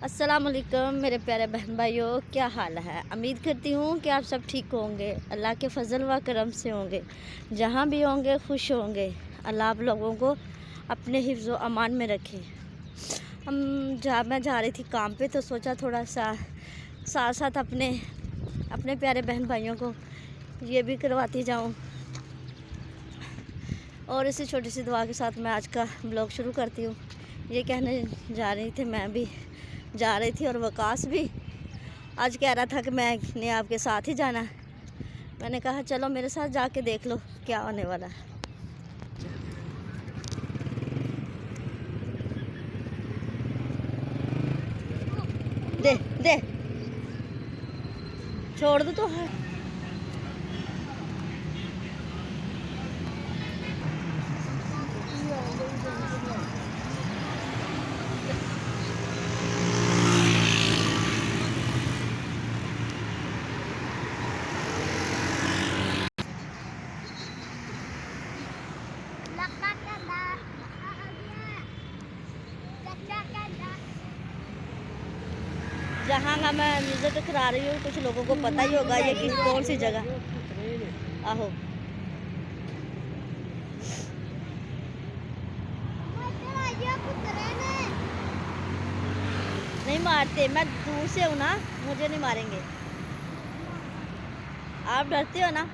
अस्सलाम वालेकुम मेरे प्यारे बहन भाइयों, क्या हाल है। उम्मीद करती हूँ कि आप सब ठीक होंगे, अल्लाह के फजल व करम से होंगे। जहाँ भी होंगे खुश होंगे। अल्लाह आप लोगों को अपने हिफ्ज़ व अमान में रखे। मैं जा रही थी काम पे, तो सोचा थोड़ा सा साथ साथ अपने प्यारे बहन भाइयों को ये भी करवाती जाऊँ। और इसी छोटी सी दुआ के साथ मैं आज का ब्लॉग शुरू करती हूँ। ये कहने जा रही थी, मैं भी जा रही थी और वकास भी आज कह रहा था कि मैंने आपके साथ ही जाना। मैंने कहा चलो मेरे साथ जाके देख लो क्या होने वाला है। दे दे छोड़ दो तो है। जहाँ का मैं विजिट करा रही हूँ, कुछ लोगों को पता ही होगा ये कौन सी जगह। आहो नहीं मारते, मैं दूर से हूँ ना, मुझे नहीं मारेंगे। आप डरते हो ना।